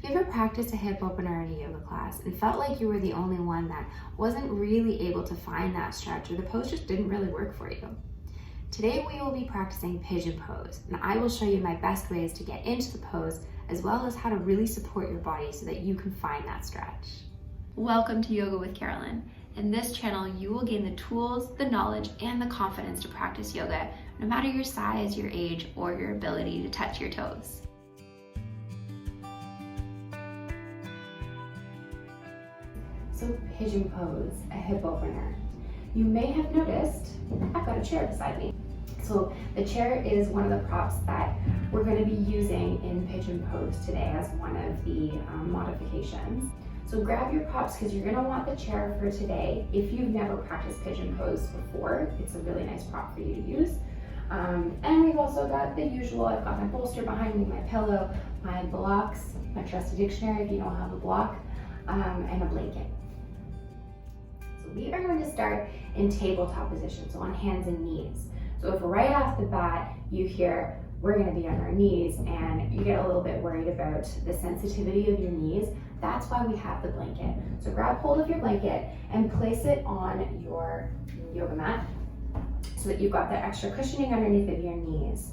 You ever practiced a hip opener in a yoga class and felt like you were the only one that wasn't really able to find that stretch, or the pose just didn't really work for you? Today we will be practicing Pigeon Pose, and I will show you my best ways to get into the pose, as well as how to really support your body so that you can find that stretch. Welcome to Yoga with Carolynne. In this channel, you will gain the tools, the knowledge, and the confidence to practice yoga, no matter your size, your age, or your ability to touch your toes. So Pigeon Pose, a hip opener. You may have noticed I've got a chair beside me. So the chair is one of the props that we're going to be using in Pigeon Pose today as one of the modifications. So grab your props because you're going to want the chair for today. If you've never practiced Pigeon Pose before, it's a really nice prop for you to use. And we've also got the usual. I've got my bolster behind me, my pillow, my blocks, my trusty dictionary if you don't have a block, and a blanket. So we are going to start in tabletop position, so on hands and knees. So if right off the bat you hear we're going to be on our knees and you get a little bit worried about the sensitivity of your knees, that's why we have the blanket. So grab hold of your blanket and place it on your yoga mat so that you've got that extra cushioning underneath of your knees.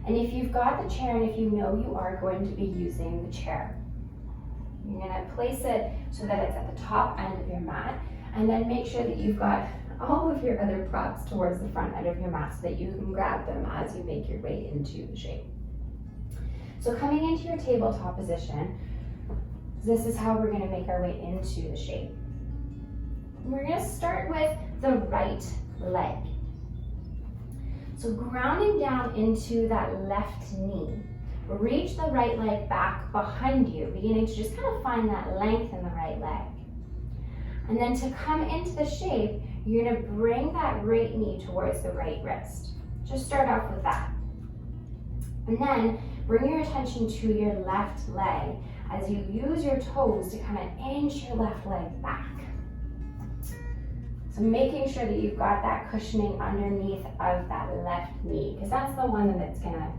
And if you've got the chair and if you know you are going to be using the chair, you're going to place it so that it's at the top end of your mat, and then make sure that you've got all of your other props towards the front end of your mat so that you can grab them as you make your way into the shape. So coming into your tabletop position, this is how we're going to make our way into the shape. We're going to start with the right leg. So grounding down into that left knee, reach the right leg back behind you, beginning to just kind of find that length in the right leg. And then to come into the shape, you're going to bring that right knee towards the right wrist. Just start off with that. And then bring your attention to your left leg as you use your toes to kind of inch your left leg back. So making sure that you've got that cushioning underneath of that left knee, because that's the one that's going to,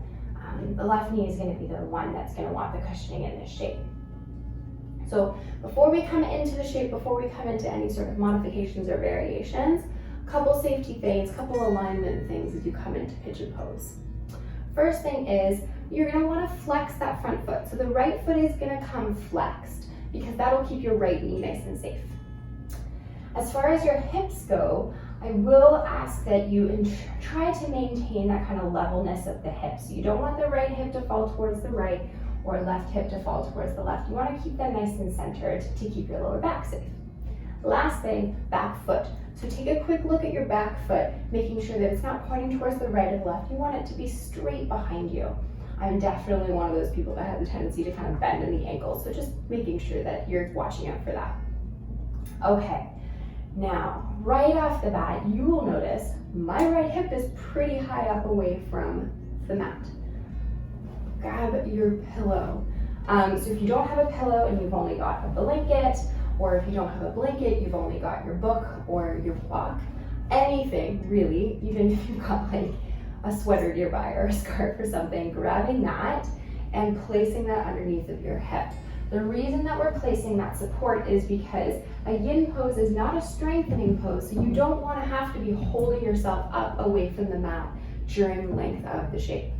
the left knee is going to be the one that's going to want the cushioning in this shape. So before we come into the shape, before we come into any sort of modifications or variations, couple safety things, couple alignment things as you come into Pigeon Pose. First thing is you're going to want to flex that front foot. So the right foot is going to come flexed because that'll keep your right knee nice and safe. As far as your hips go, I will ask that you try to maintain that kind of levelness of the hips. You don't want the right hip to fall towards the right or left hip to fall towards the left. You want to keep them nice and centered to keep your lower back safe. Last thing, back foot. So take a quick look at your back foot, making sure that it's not pointing towards the right or the left. You want it to be straight behind you. I'm definitely one of those people that has a tendency to kind of bend in the ankles, so just making sure that you're watching out for that. Okay. Now, right off the bat, you will notice my right hip is pretty high up away from the mat. Grab your pillow. So if you don't have a pillow and you've only got a blanket, or if you don't have a blanket, you've only got your book or your block, anything really, even if you've got like a sweater nearby or a scarf or something, grabbing that and placing that underneath of your hip. The reason that we're placing that support is because a yin pose is not a strengthening pose, so you don't want to have to be holding yourself up away from the mat during the length of the shape.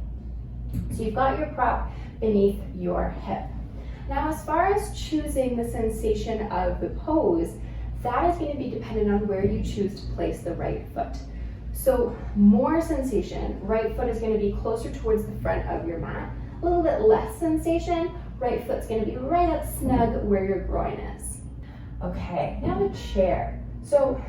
So you've got your prop beneath your hip. Now, as far as choosing the sensation of the pose, that is going to be dependent on where you choose to place the right foot. So more sensation, right foot is going to be closer towards the front of your mat. A little bit less sensation, right foot's going to be right up snug where your groin is. Okay, now the chair. So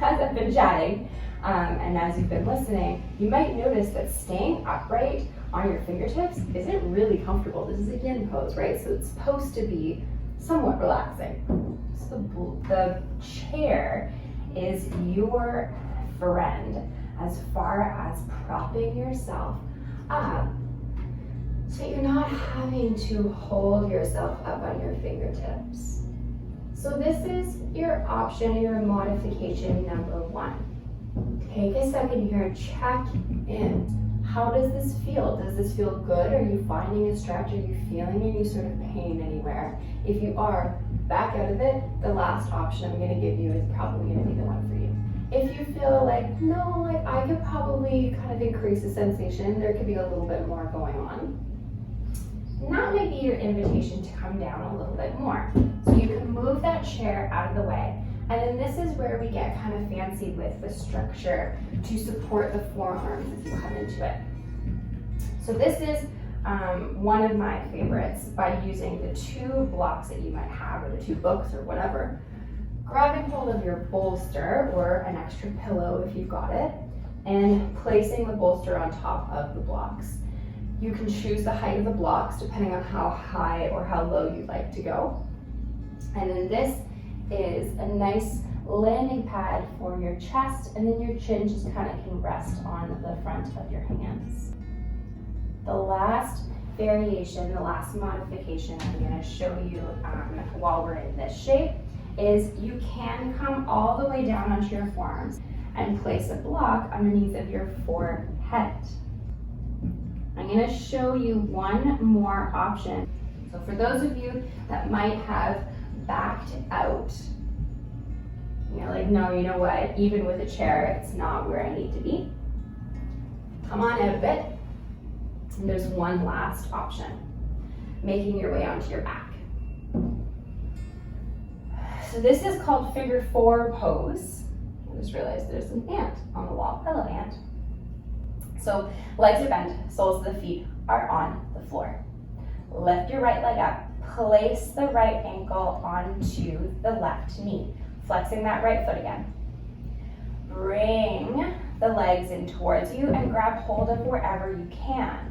as I've been chatting and as you've been listening, you might notice that staying upright on your fingertips isn't really comfortable. This is a yin pose, right? So it's supposed to be somewhat relaxing. So the chair is your friend as far as propping yourself up, so you're not having to hold yourself up on your fingertips. So this is your option, your modification number one. Take a second here and check in. How does this feel? Does this feel good? Are you finding a stretch? Are you feeling any sort of pain anywhere? If you are, back out of it. The last option I'm going to give you is probably going to be the one for you. If you feel like, no, like I could probably kind of increase the sensation, there could be a little bit more going on. And that might be your invitation to come down a little bit more. So you can move that chair out of the way. And then this is where we get kind of fancy with the structure to support the forearms as you come into it. So this is one of my favorites by using the 2 blocks that you might have, or the 2 books or whatever. Grabbing hold of your bolster or an extra pillow if you've got it, and placing the bolster on top of the blocks. You can choose the height of the blocks depending on how high or how low you'd like to go. And then this is a nice landing pad for your chest, and then your chin just kind of can rest on the front of your hands. The last variation, the last modification I'm going to show you while we're in this shape is you can come all the way down onto your forearms and place a block underneath of your forehead. I'm going to show you one more option. So for those of you that might have backed out, you're like, no, you know what, even with a chair, it's not where I need to be. Come on out of it. And there's one last option, making your way onto your back. So this is called figure 4 pose. I just realized there's an ant on the wall. Hello, ant. So legs are bent, soles of the feet are on the floor. Lift your right leg up, place the right ankle onto the left knee, flexing that right foot again. Bring the legs in towards you and grab hold of wherever you can.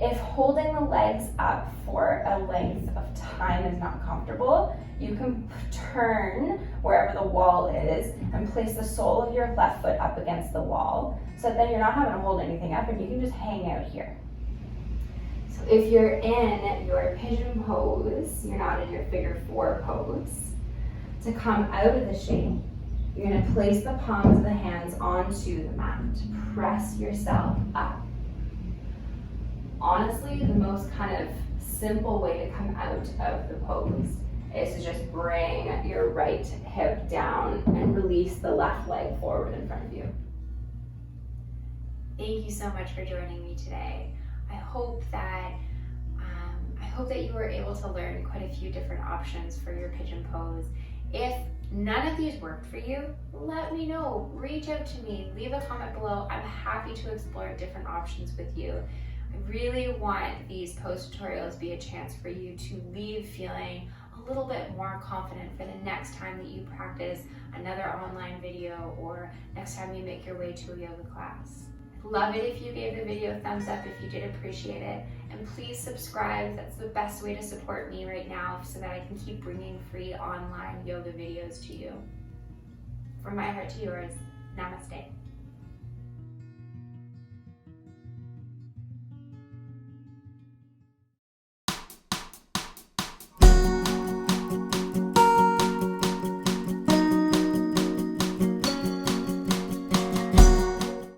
If holding the legs up for a length of time is not comfortable, you can turn wherever the wall is and place the sole of your left foot up against the wall, so that then you're not having to hold anything up and you can just hang out here. So if you're in your pigeon pose, you're not in your figure 4 pose, to come out of the shape, you're going to place the palms of the hands onto the mat. Press yourself up. Honestly, the most kind of simple way to come out of the pose is to just bring your right hip down and release the left leg forward in front of you. Thank you so much for joining me today. I hope that you were able to learn quite a few different options for your pigeon pose. If none of these worked for you, let me know. Reach out to me, leave a comment below. I'm happy to explore different options with you. I really want these pose tutorials to be a chance for you to leave feeling a little bit more confident for the next time that you practice another online video or next time you make your way to a yoga class. I'd love it if you gave the video a thumbs up if you did appreciate it, and please subscribe. That's the best way to support me right now so that I can keep bringing free online yoga videos to you. From my heart to yours, namaste.